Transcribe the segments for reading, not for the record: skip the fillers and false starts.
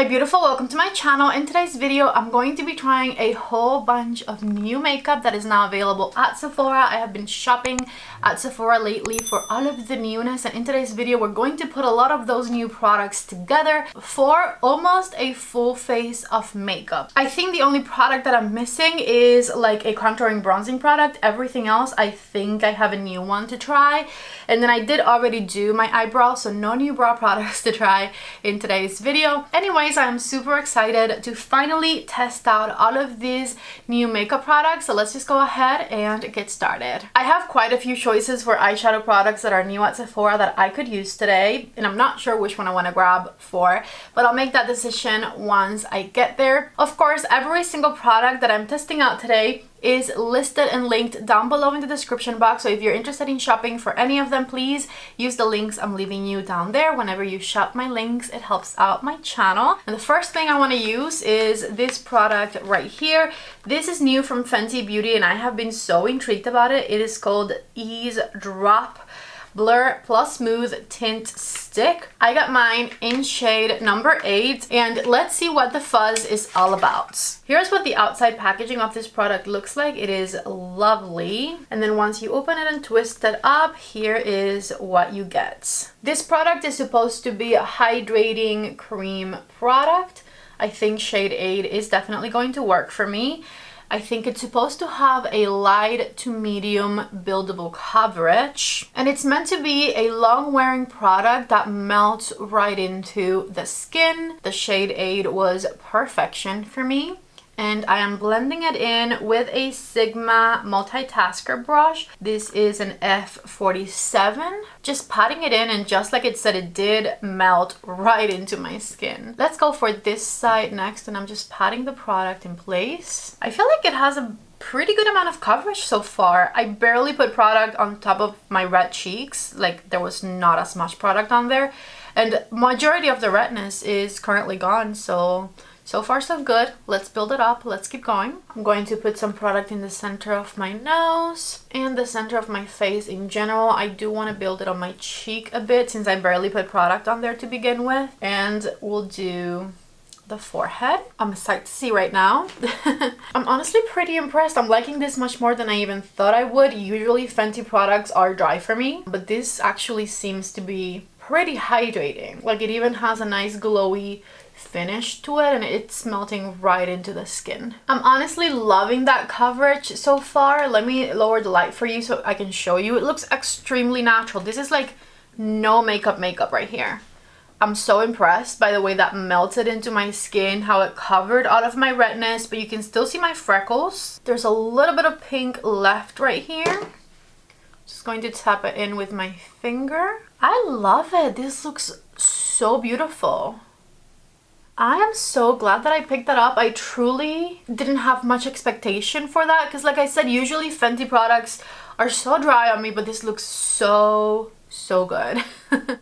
Hi beautiful, welcome to my channel. In today's video I'm going to be trying a whole bunch of new makeup that is now available at Sephora. I have been shopping at Sephora lately for all of the newness, and in today's video we're going to put a lot of those new products together for almost a full face of makeup. I think the only product that I'm missing is like a contouring bronzing product. Everything else I think I have a new one to try, and then I did already do my eyebrows, so no new brow products to try in today's video. Anyways, I'm super excited to finally test out all of these new makeup products, so let's just go ahead and get started. I have quite a few choices for eyeshadow products that are new at Sephora that I could use today, and I'm not sure which one I want to grab for, but I'll make that decision once I get there. Of course, every single product that I'm testing out today is listed and linked down below in the description box, so if you're interested in shopping for any of them, please use the links I'm leaving you down there. Whenever you shop my links, it helps out my channel. And the first thing I want to use is this product right here. This is new from Fenty Beauty and I have been so intrigued about it. It is called Ease Drop Blur Plus Smooth Tint Stick. I got mine in shade number 8, and let's see what the fuzz is all about. Here's what the outside packaging of this product looks like. It is lovely, and then once you open it and twist it up, here is what you get. This product is supposed to be a hydrating cream product. I think shade 8 is definitely going to work for me. I think it's supposed to have a light to medium buildable coverage, and it's meant to be a long wearing product that melts right into the skin. The shade 8 was perfection for me, and I am blending it in with a Sigma multitasker brush. This is an F47. Just patting it in, and just like it said, it did melt right into my skin. Let's go for this side next, and I'm just patting the product in place. I feel like it has a pretty good amount of coverage so far. I barely put product on top of my red cheeks. Like, there was not as much product on there, and majority of the redness is currently gone, so far so good. Let's build it up. Let's keep going. I'm going to put some product in the center of my nose and the center of my face in general. I do want to build it on my cheek a bit since I barely put product on there to begin with. And we'll do the forehead. I'm excited to see right now. I'm honestly pretty impressed. I'm liking this much more than I even thought I would. Usually Fenty products are dry for me, but this actually seems to be pretty hydrating. Like, it even has a nice glowy finish to it, and it's melting right into the skin. I'm honestly loving that coverage so far. Let me lower the light for you so I can show you. It looks extremely natural. This is like no makeup right here. I'm so impressed by the way that melted into my skin, how it covered all of my redness, but you can still see my freckles. There's a little bit of pink left right here. Just going to tap it in with my finger. I love it. This looks so beautiful. I am so glad that I picked that up. I truly didn't have much expectation for that because, like I said, usually Fenty products are so dry on me, but this looks so good.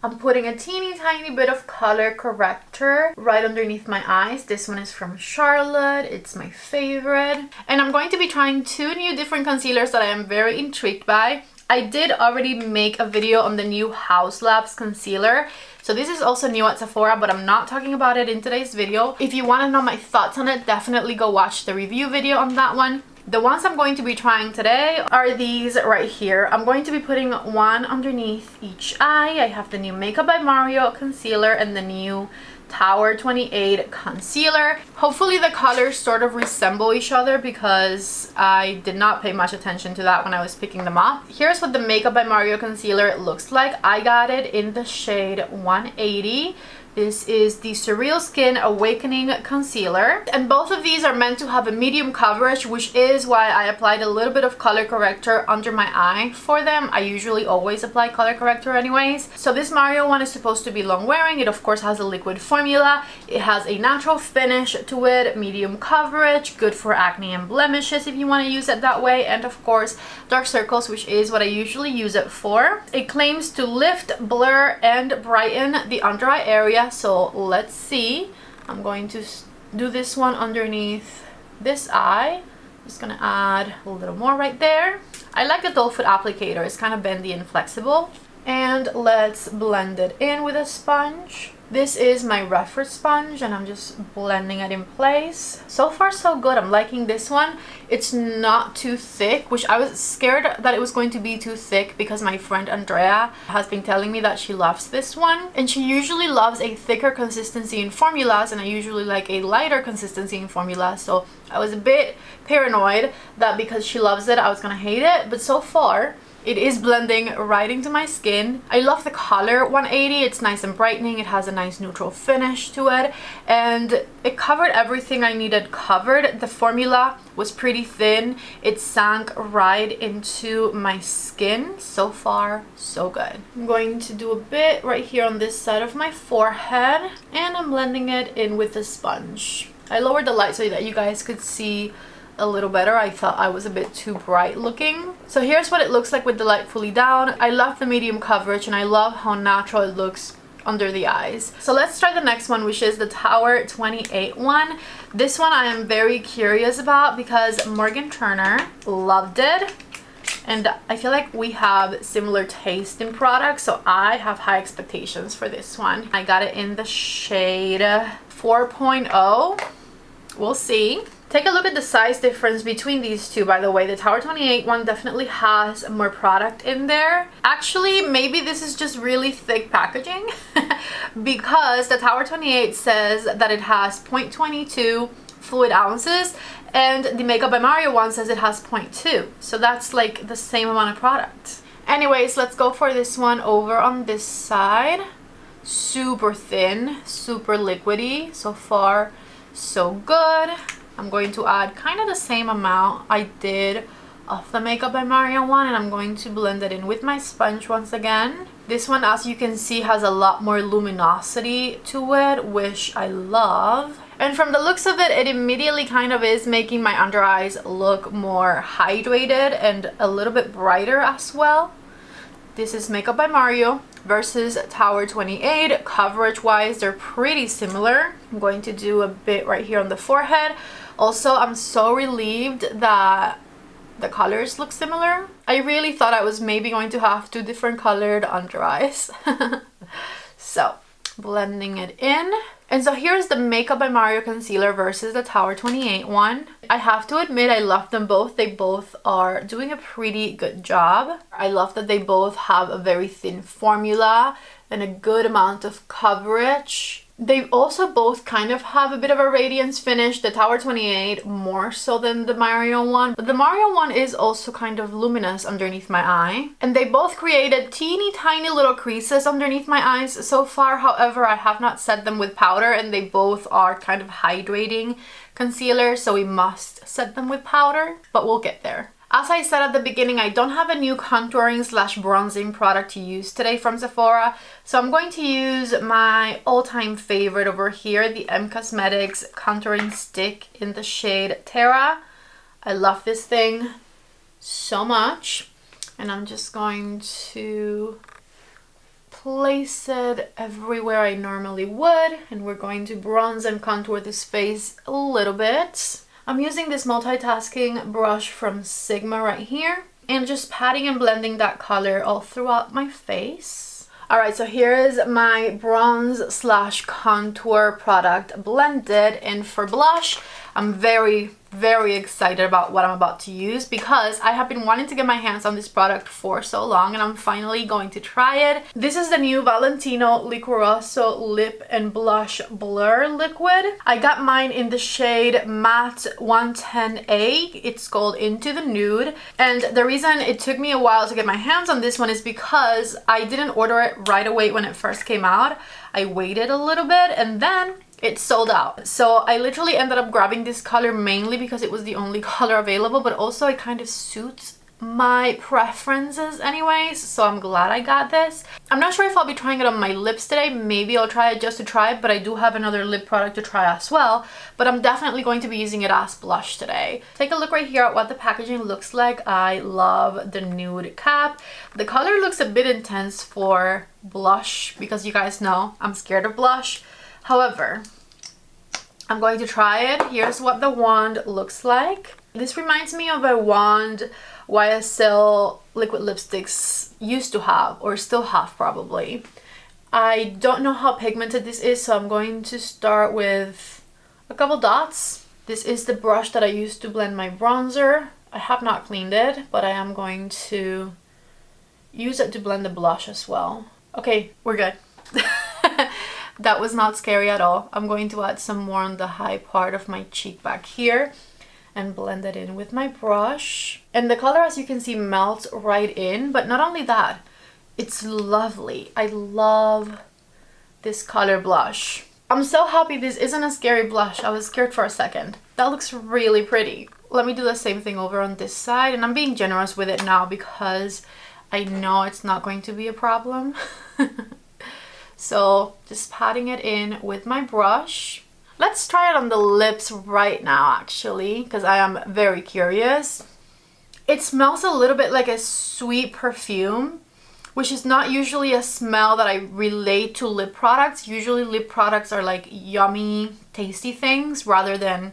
I'm putting a teeny tiny bit of color corrector right underneath my eyes. This one is from Charlotte. It's my favorite. And I'm going to be trying 2 new different concealers that I am very intrigued by. I did already make a video on the new House Labs concealer. So this is also new at Sephora, but I'm not talking about it in today's video. If you want to know my thoughts on it, definitely go watch the review video on that one. The ones I'm going to be trying today are these right here. I'm going to be putting one underneath each eye. I have the new Makeup by Mario concealer and the new Tower 28 concealer. Hopefully the colors sort of resemble each other because I did not pay much attention to that when I was picking them up. Here's what the Makeup by Mario concealer looks like. I got it in the shade 180. This is the Surreal Skin Awakening Concealer, and both of these are meant to have a medium coverage, which is why I applied a little bit of color corrector under my eye for them. I usually always apply color corrector anyways. So this Mario one is supposed to be long wearing. It of course has a liquid formula. It has a natural finish to it, medium coverage, good for acne and blemishes if you want to use it that way, and of course dark circles, which is what I usually use it for. It claims to lift, blur, and brighten the under eye area. So let's see. I'm going to do this one underneath this eye. Just gonna add a little more right there. I like the doll foot applicator. It's kind of bendy and flexible. And let's blend it in with a sponge. This is my reference sponge and I'm just blending it in place. So far so good. I'm liking this one. It's not too thick, which I was scared that it was going to be too thick because my friend Andrea has been telling me that she loves this one. And she usually loves a thicker consistency in formulas and I usually like a lighter consistency in formulas. So I was a bit paranoid that because she loves it, I was gonna hate it. But so far, it is blending right into my skin. I love the color 180. It's nice and brightening. It has a nice neutral finish to it. And it covered everything I needed covered. The formula was pretty thin. It sank right into my skin. So far, so good. I'm going to do a bit right here on this side of my forehead. And I'm blending it in with the sponge. I lowered the light so that you guys could see a little better. I thought I was a bit too bright looking. So here's what it looks like with the light fully down. I love the medium coverage and I love how natural it looks under the eyes. So let's try the next one, which is the Tower 28 one. This one I am very curious about because Morgan Turner loved it. And I feel like we have similar taste in products, so I have high expectations for this one. I got it in the shade 4.0. We'll see. Take a look at the size difference between these two, by the way. The Tower 28 one definitely has more product in there. Actually, maybe this is just really thick packaging because the Tower 28 says that it has 0.22 fluid ounces and the Makeup by Mario one says it has 0.2. So that's like the same amount of product. Anyways, let's go for this one over on this side. Super thin, super liquidy. So far, so good. I'm going to add kind of the same amount I did of the Makeup by Mario one and I'm going to blend it in with my sponge once again. This one, as you can see, has a lot more luminosity to it, which I love. And from the looks of it, it immediately kind of is making my under eyes look more hydrated and a little bit brighter as well. This is Makeup by Mario versus Tower 28. Coverage wise, they're pretty similar. I'm going to do a bit right here on the forehead. Also, I'm so relieved that the colors look similar. I really thought I was maybe going to have two different colored under eyes. So, blending it in. And so here's the Makeup by Mario concealer versus the Tower 28 one. I have to admit I love them both. They both are doing a pretty good job. I love that they both have a very thin formula and a good amount of coverage. They also both kind of have a bit of a radiance finish. The Tower 28 more so than the Mario one. But the Mario one is also kind of luminous underneath my eye. And they both created teeny tiny little creases underneath my eyes so far. However, I have not set them with powder and they both are kind of hydrating concealer. So we must set them with powder, but we'll get there. As I said at the beginning, I don't have a new contouring slash bronzing product to use today from Sephora. So I'm going to use my all-time favorite over here, the M Cosmetics contouring stick in the shade Terra. I love this thing so much. And I'm just going to place it everywhere I normally would. And we're going to bronze and contour this face a little bit. I'm using this multitasking brush from Sigma right here and just patting and blending that color all throughout my face. Alright, so here is my bronze slash contour product blended. And for blush, I'm very excited about what I'm about to use because I have been wanting to get my hands on this product for so long and I'm finally going to try it. This is the new Valentino Liquoroso Lip and Blush Blur Liquid. I got mine in the shade Matte 110A. It's called Into the Nude. And the reason it took me a while to get my hands on this one is because I didn't order it right away when it first came out. I waited a little bit and then it sold out. So I literally ended up grabbing this color mainly because it was the only color available, but also it kind of suits my preferences anyways, so I'm glad I got this. I'm not sure if I'll be trying it on my lips today. Maybe I'll try it just to try it, but I do have another lip product to try as well. But I'm definitely going to be using it as blush today. Take a look right here at what the packaging looks like. I love the nude cap. The color looks a bit intense for blush because you guys know I'm scared of blush. However, I'm going to try it. Here's what the wand looks like. This reminds me of a wand YSL liquid lipsticks used to have, or still have probably. I don't know how pigmented this is, so I'm going to start with a couple dots. This is the brush that I used to blend my bronzer. I have not cleaned it, but I am going to use it to blend the blush as well. Okay, we're good. That was not scary at all. I'm going to add some more on the high part of my cheek back here and blend it in with my brush. And the color, as you can see, melts right in. But not only that, it's lovely. I love this color blush. I'm so happy this isn't a scary blush. I was scared for a second. That looks really pretty. Let me do the same thing over on this side. And I'm being generous with it now because I know it's not going to be a problem. So just patting it in with my brush. Let's try it on the lips right now, actually, because I am very curious. It smells a little bit like a sweet perfume, which is not usually a smell that I relate to lip products. Usually lip products are like yummy, tasty things rather than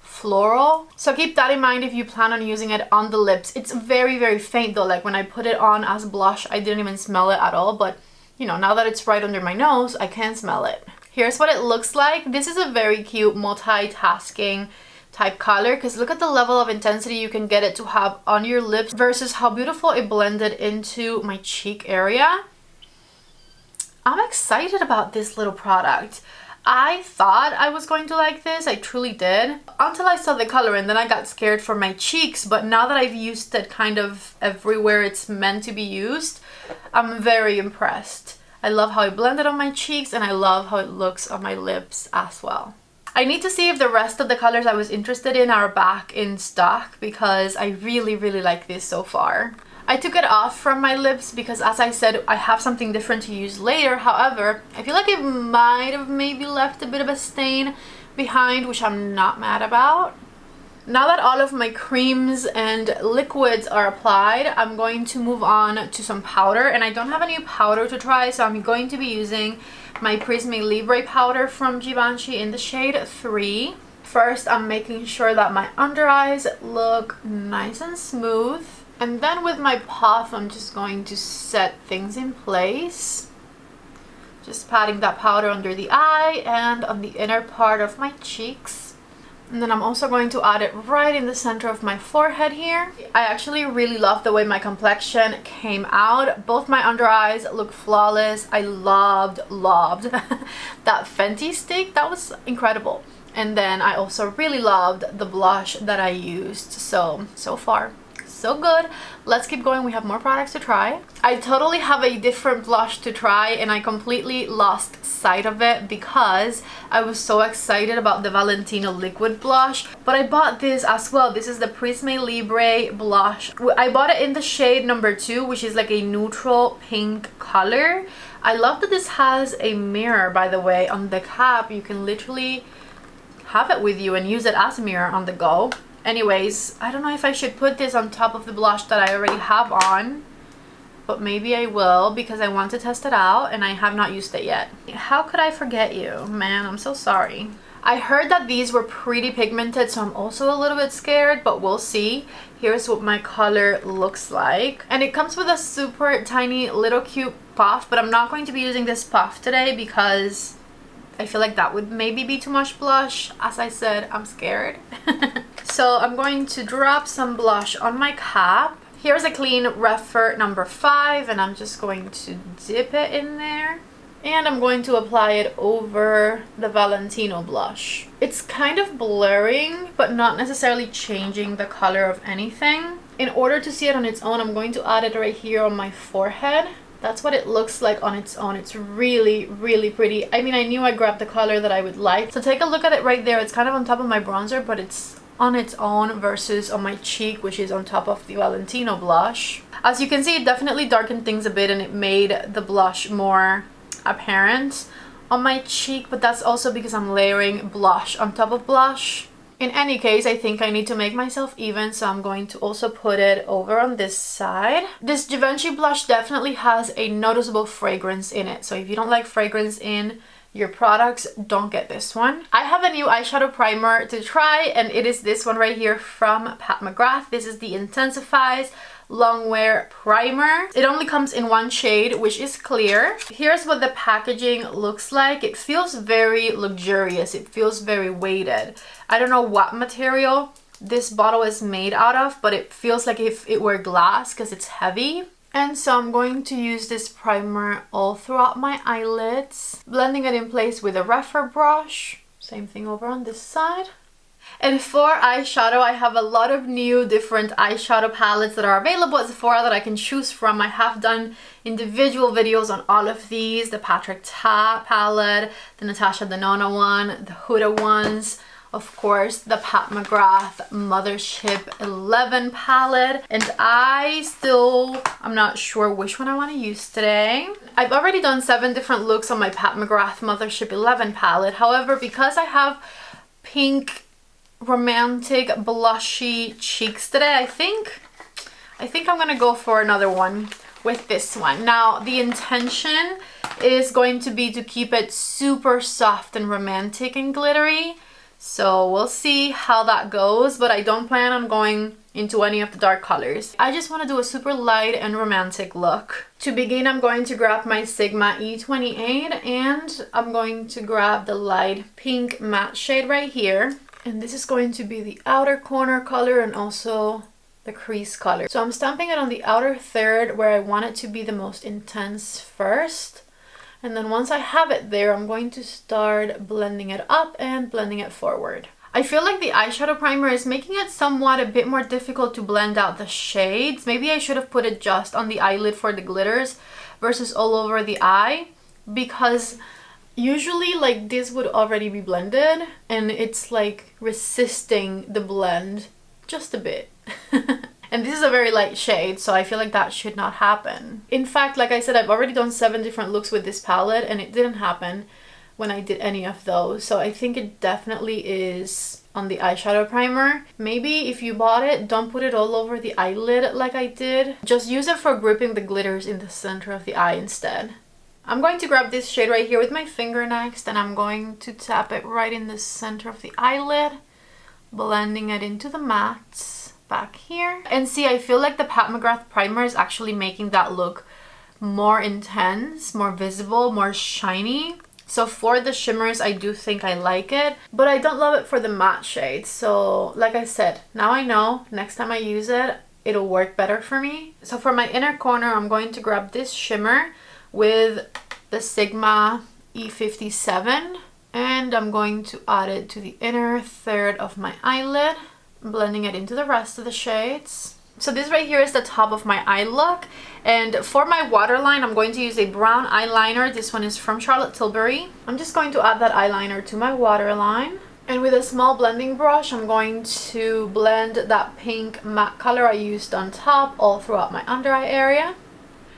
floral. So keep that in mind if you plan on using it on the lips. It's very, very faint though. Like when I put it on as blush, I didn't even smell it at all. But you know, now that it's right under my nose, I can smell it. Here's what it looks like. This is a very cute multitasking type color because look at the level of intensity you can get it to have on your lips versus how beautiful it blended into my cheek area. I'm excited about this little product. I thought I was going to like this. I truly did. Until I saw the color and then I got scared for my cheeks. But now that I've used it kind of everywhere it's meant to be used, I'm very impressed. I love how it blended on my cheeks and I love how it looks on my lips as well. I need to see if the rest of the colors I was interested in are back in stock because I really, really like this so far. I took it off from my lips because, as I said, I have something different to use later. However, I feel like it might have maybe left a bit of a stain behind, which I'm not mad about. Now that all of my creams and liquids are applied, I'm going to move on to some powder. And I don't have any powder to try, so I'm going to be using my Prisme Libre powder from Givenchy in the shade 3. First, I'm making sure that my under eyes look nice and smooth. And then with my puff, I'm just going to set things in place. Just patting that powder under the eye and on the inner part of my cheeks. And then I'm also going to add it right in the center of my forehead here. I actually really love the way my complexion came out. Both my under eyes look flawless. I loved that Fenty stick. That was incredible. And then I also really loved the blush that I used. So far, so good. Let's keep going. We have more products to try. I totally have a different blush to try and I completely lost sight of it because I was so excited about the Valentino liquid blush, but I bought this as well. This is the Prisme Libre blush. I bought it in the shade number 2, which is like a neutral pink color. I love that this has a mirror, by the way, on the cap. You can literally have it with you and use it as a mirror on the go. Anyways, I don't know if I should put this on top of the blush that I already have on, but maybe I will because I want to test it out and I have not used it yet. How could I forget you? Man, I'm so sorry. I heard that these were pretty pigmented, so I'm also a little bit scared, but we'll see. Here's what my color looks like. And it comes with a super tiny little cute puff, but I'm not going to be using this puff today because I feel like that would maybe be too much blush. As I said, I'm scared. So I'm going to drop some blush on my cap. Here's a clean Refer number 5 and I'm just going to dip it in there. And I'm going to apply it over the Valentino blush. It's kind of blurring, but not necessarily changing the color of anything. In order to see it on its own, I'm going to add it right here on my forehead. That's what it looks like on its own. It's really, really pretty. I mean, I knew I grabbed the color that I would like. So take a look at it right there. It's kind of on top of my bronzer, but it's on its own versus on my cheek, which is on top of the Valentino blush. As you can see, it definitely darkened things a bit and it made the blush more apparent on my cheek, but that's also because I'm layering blush on top of blush. In any case, I think I need to make myself even, so I'm going to also put it over on this side. This Givenchy blush definitely has a noticeable fragrance in it, so if you don't like fragrance in your products, don't get this one. I have a new eyeshadow primer to try and it is this one right here from Pat McGrath. This is the Intensifies Longwear Primer. It only comes in one shade, which is clear. Here's what the packaging looks like. It feels very luxurious. It feels very weighted. I don't know what material this bottle is made out of, but it feels like if it were glass because it's heavy. And so I'm going to use this primer all throughout my eyelids, blending it in place with a refer brush. Same thing over on this side. And for eyeshadow, I have a lot of new different eyeshadow palettes that are available at Sephora that I can choose from. I have done individual videos on all of these. The Patrick Ta palette, the Natasha Denona one, the Huda ones, of course, the Pat McGrath Mothership 11 palette. And I'm not sure which one I want to use today. I've already done 7 different looks on my Pat McGrath Mothership 11 palette. However, because I have pink romantic blushy cheeks today, I think I'm gonna go for another one with this one. Now, the intention is going to be to keep it super soft and romantic and glittery. So we'll see how that goes, but I don't plan on going into any of the dark colors. I just want to do a super light and romantic look. To begin, I'm going to grab my Sigma E28 and I'm going to grab the light pink matte shade right here. And this is going to be the outer corner color and also the crease color. So I'm stamping it on the outer third where I want it to be the most intense first. And then once I have it there, I'm going to start blending it up and blending it forward. I feel like the eyeshadow primer is making it somewhat a bit more difficult to blend out the shades. Maybe I should have put it just on the eyelid for the glitters versus all over the eye, because usually like this would already be blended and it's like resisting the blend just a bit. And this is a very light shade, so I feel like that should not happen. In fact, like I said, I've already done 7 different looks with this palette and it didn't happen when I did any of those. So I think it definitely is on the eyeshadow primer. Maybe if you bought it, don't put it all over the eyelid like I did. Just use it for gripping the glitters in the center of the eye instead. I'm going to grab this shade right here with my finger next, and I'm going to tap it right in the center of the eyelid, blending it into the mattes back here. And see, I feel like the Pat McGrath primer is actually making that look more intense, more visible, more shiny. So for the shimmers, I do think I like it, but I don't love it for the matte shades. So like I said, now I know next time I use it, it'll work better for me. So for my inner corner, I'm going to grab this shimmer with the Sigma E57 and I'm going to add it to the inner third of my eyelid, blending it into the rest of the shades. So this right here is the top of my eye look, and for my waterline I'm going to use a brown eyeliner. This one is from Charlotte Tilbury. I'm just going to add that eyeliner to my waterline, and with a small blending brush I'm going to blend that pink matte color I used on top all throughout my under eye area.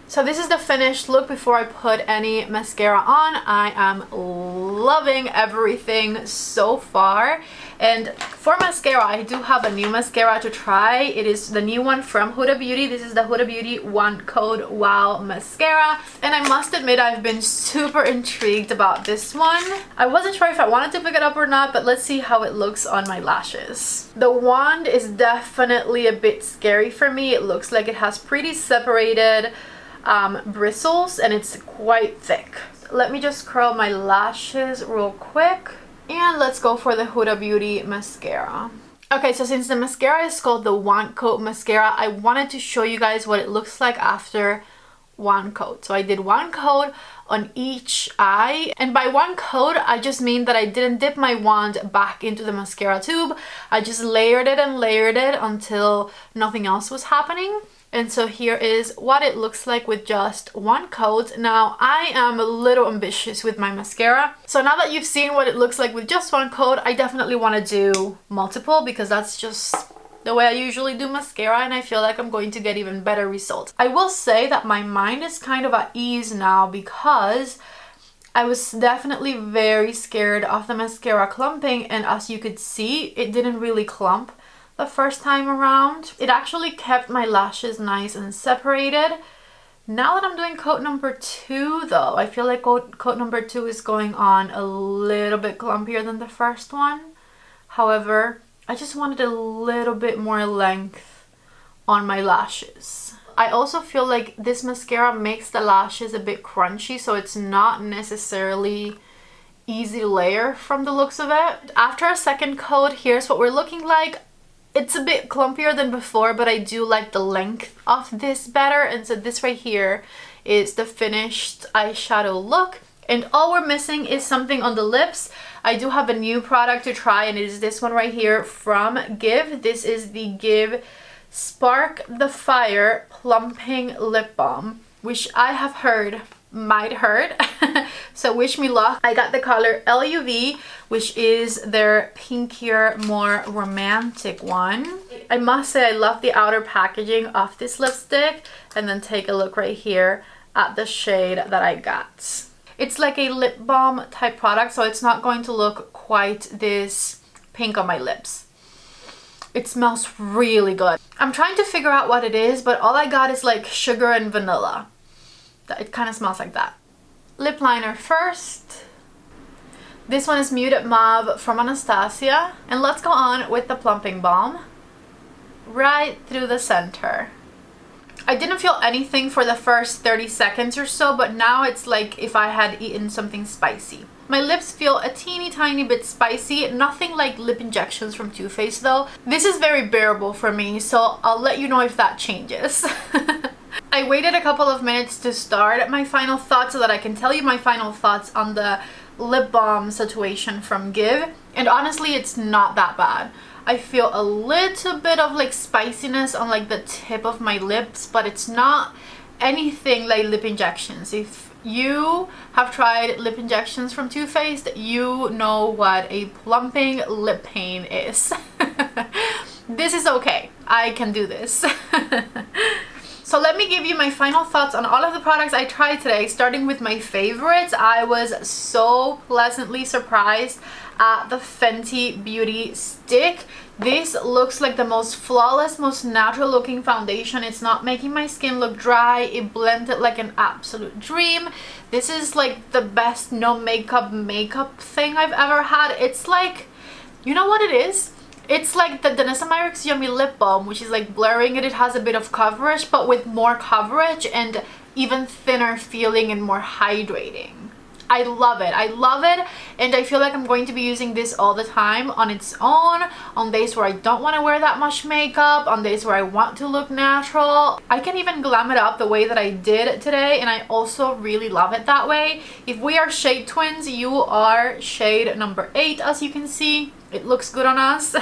So this is the finished look before I put any mascara on. I am loving everything so far. And for mascara, I do have a new mascara to try. It is the new one from Huda Beauty. This is the Huda Beauty One Code Wow Mascara. And I must admit, I've been super intrigued about this one. I wasn't sure if I wanted to pick it up or not, but let's see how it looks on my lashes. The wand is definitely a bit scary for me. It looks like it has pretty separated bristles and it's quite thick. Let me just curl my lashes real quick and let's go for the Huda Beauty mascara. Okay, so since the mascara is called the One Coat Mascara, I wanted to show you guys what it looks like after one coat. So I did one coat on each eye, and by one coat I just mean that I didn't dip my wand back into the mascara tube. I just layered it and layered it until nothing else was happening. And so here is what it looks like with just one coat. Now, I am a little ambitious with my mascara. So now that you've seen what it looks like with just one coat, I definitely want to do multiple because that's just the way I usually do mascara, and I feel like I'm going to get even better results. I will say that my mind is kind of at ease now because I was definitely very scared of the mascara clumping, and as you could see, it didn't really clump the first time around. It actually kept my lashes nice and separated. Now that I'm doing coat number 2 though, I feel like coat number 2 is going on a little bit clumpier than the first one. However, I just wanted a little bit more length on my lashes. I also feel like this mascara makes the lashes a bit crunchy, so it's not necessarily easy to layer from the looks of it. After a second coat, here's what we're looking like. It's a bit clumpier than before, but I do like the length of this better. And so this right here is the finished eyeshadow look. And all we're missing is something on the lips. I do have a new product to try, and it is this one right here from Give. This is the Give Spark the Fire Plumping Lip Balm, which I have heard might hurt. So wish me luck. I got the color LUV, which is their pinkier, more romantic one. I must say I love the outer packaging of this lipstick. And then take a look right here at the shade that I got. It's like a lip balm type product, so it's not going to look quite this pink on my lips. It smells really good. I'm trying to figure out what it is, but all I got is like sugar and vanilla. It kind of smells like that. Lip liner first. This one is Muted Mauve from Anastasia. And let's go on with the Plumping Balm. Right through the center. I didn't feel anything for the first 30 seconds or so, but now it's like if I had eaten something spicy. My lips feel a teeny tiny bit spicy, nothing like lip injections from Too Faced though. This is very bearable for me, so I'll let you know if that changes. I waited a couple of minutes to start my final thoughts so that I can tell you my final thoughts on the lip balm situation from Give. And honestly, it's not that bad. I feel a little bit of like spiciness on like the tip of my lips, but it's not anything like lip injections. If you have tried lip injections from Too Faced, you know what a plumping lip pain is. This is okay. I can do this. So let me give you my final thoughts on all of the products I tried today, starting with my favorites. I was so pleasantly surprised at the Fenty Beauty stick. This looks like the most flawless, most natural looking foundation. It's not making my skin look dry. It blended like an absolute dream. This is like the best no makeup thing I've ever had. It's like, you know what it is? It's like the Danessa Myricks Yummy Lip Balm, which is like blurring it. It has a bit of coverage, but with more coverage and even thinner feeling and more hydrating. I love it. I love it, and I feel like I'm going to be using this all the time on its own, on days where I don't want to wear that much makeup, on days where I want to look natural. I can even glam it up the way that I did today, and I also really love it that way. If we are shade twins, you are shade number 8, as you can see. It looks good on us.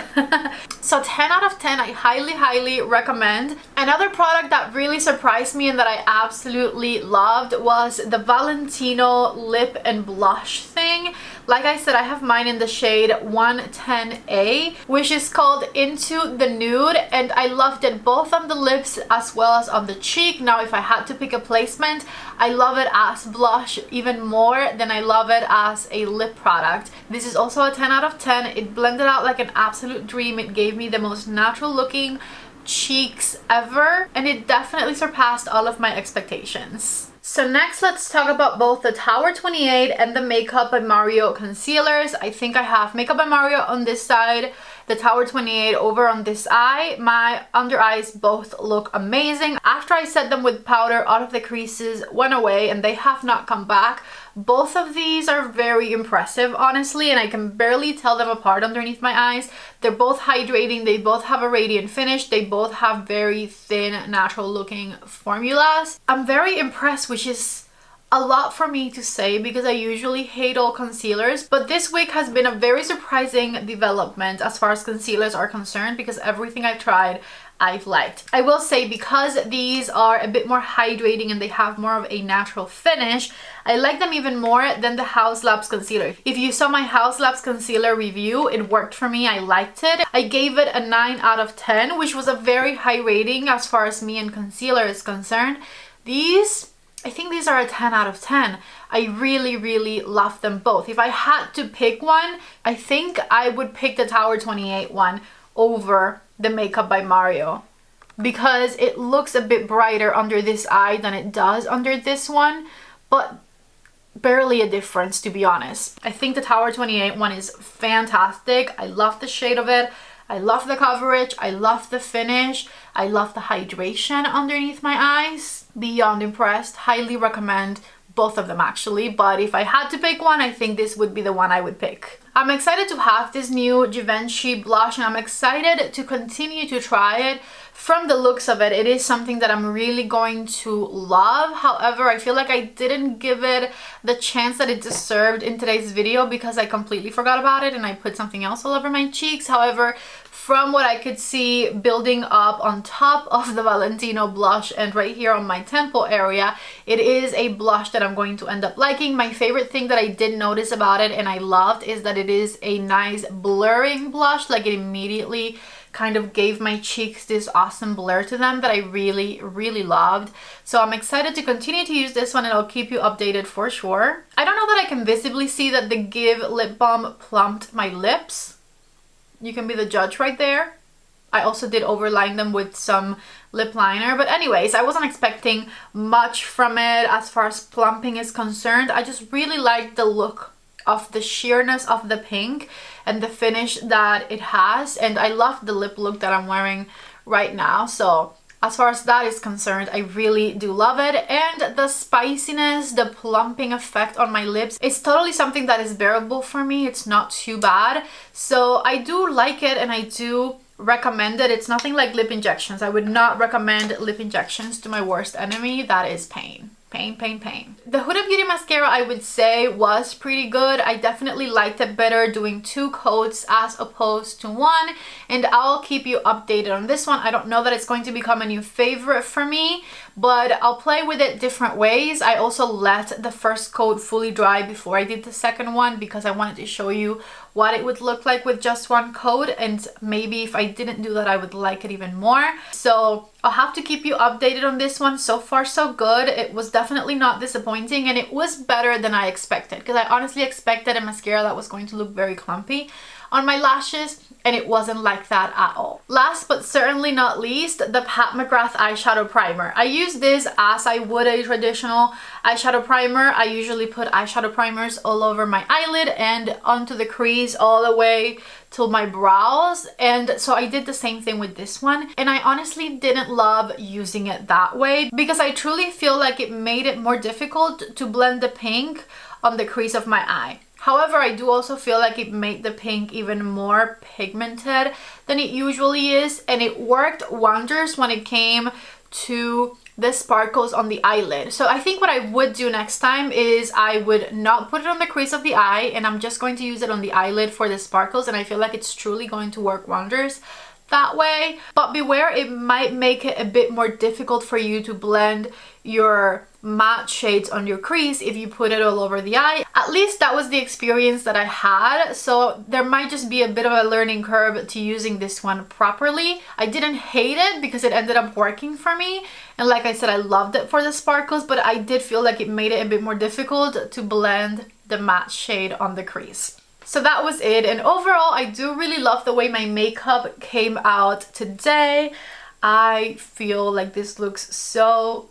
So 10 out of 10, I highly recommend. Another product that really surprised me and that I absolutely loved was the Valentino lip and blush thing. Like I said, I have mine in the shade 110A, which is called Into the Nude, and I loved it both on the lips as well as on the cheek. Now, if I had to pick a placement, I love it as blush even more than I love it as a lip product. This is also a 10 out of 10. It blended out like an absolute dream. It gave me the most natural looking cheeks ever, and it definitely surpassed all of my expectations. So next, let's talk about both the Tower 28 and the Makeup by Mario concealers. I think I have Makeup by Mario on this side, the Tower 28 over on this eye. My under eyes both look amazing. After I set them with powder, all of the creases went away and they have not come back. Both of these are very impressive, honestly, and I can barely tell them apart underneath my eyes. They're both hydrating, they both have a radiant finish, they both have very thin, natural looking formulas. I'm very impressed, which is a lot for me to say because I usually hate all concealers, but this week has been a very surprising development as far as concealers are concerned because everything I've tried I've liked. I will say, because these are a bit more hydrating and they have more of a natural finish, I like them even more than the Haus Labs concealer. If you saw my Haus Labs concealer review, it worked for me. I liked it. I gave it a 9 out of 10, which was a very high rating as far as me and concealer is concerned. These, I think these are a 10 out of 10. I really love them both. If I had to pick one, I think I would pick the Tower 28 one over the Makeup by Mario because it looks a bit brighter under this eye than it does under this one, but barely a difference, to be honest. I think the Tower 28 one is fantastic. I love the shade of it. I love the coverage, I love the finish, I love the hydration underneath my eyes. Beyond impressed. Highly recommend both of them actually, but if I had to pick one, I think this would be the one I would pick. I'm excited to have this new Givenchy blush, and I'm excited to continue to try it. From the looks of it, it is something that I'm really going to love. However, I feel like I didn't give it the chance that it deserved in today's video because I completely forgot about it and I put something else all over my cheeks. However, from what I could see building up on top of the Valentino blush and right here on my temple area, it is a blush that I'm going to end up liking. My favorite thing that I did notice about it and I loved is that it is a nice blurring blush. Like, it immediately kind of gave my cheeks this awesome blur to them that I really loved. So I'm excited to continue to use this one, and I'll keep you updated for sure. I don't know that I can visibly see that the Give lip balm plumped my lips. You can be the judge right there. I also did overline them with some lip liner, but anyways, I wasn't expecting much from it as far as plumping is concerned. I just really liked the look of the sheerness of the pink and the finish that it has, and I love the lip look that I'm wearing right now. So as far as that is concerned, I really do love it. And the spiciness, the plumping effect on my lips is totally something that is bearable for me. It's not too bad. So I do like it and I do recommend it. It's nothing like lip injections. I would not recommend lip injections to my worst enemy. That is pain. Pain, pain, pain. The Huda Beauty mascara, I would say, was pretty good. I definitely liked it better doing 2 coats as opposed to 1, and I'll keep you updated on this one. I don't know that it's going to become a new favorite for me, but I'll play with it different ways. I also let the first coat fully dry before I did the second one because I wanted to show you what it would look like with just 1 coat, and maybe if I didn't do that I would like it even more. So I'll have to keep you updated on this one. So far so good. It was definitely not disappointing, and it was better than I expected because I honestly expected a mascara that was going to look very clumpy on my lashes, and it wasn't like that at all. Last but certainly not least, the Pat McGrath eyeshadow primer. I use this as I would a traditional eyeshadow primer. I usually put eyeshadow primers all over my eyelid and onto the crease all the way to my brows, and so I did the same thing with this one, and I honestly didn't love using it that way because I truly feel like it made it more difficult to blend the pink on the crease of my eye. However, I do also feel like it made the pink even more pigmented than it usually is, and it worked wonders when it came to the sparkles on the eyelid. So I think what I would do next time is I would not put it on the crease of the eye, and I'm just going to use it on the eyelid for the sparkles, and I feel like it's truly going to work wonders that way. But beware, it might make it a bit more difficult for you to blend your matte shades on your crease if you put it all over the eye. At least that was the experience that I had, so there might just be a bit of a learning curve to using this one properly. I didn't hate it because it ended up working for me, and like I said, I loved it for the sparkles, but I did feel like it made it a bit more difficult to blend the matte shade on the crease. So that was it, and overall I do really love the way my makeup came out today. I feel like this looks so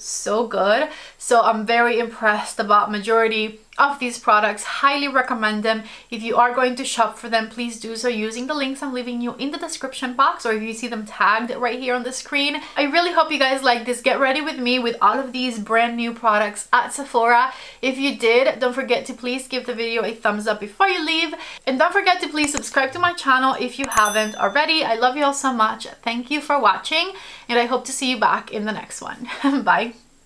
good, so I'm very impressed about majority of these products. Highly recommend them. If you are going to shop for them, please do so using the links I'm leaving you in the description box, or if you see them tagged right here on the screen. I really hope you guys like this. Get ready with me with all of these brand new products at Sephora. If you did, don't forget to please give the video a thumbs up before you leave, and don't forget to please subscribe to my channel if you haven't already. I love you all so much. Thank you for watching, and I hope to see you back in the next one. Bye.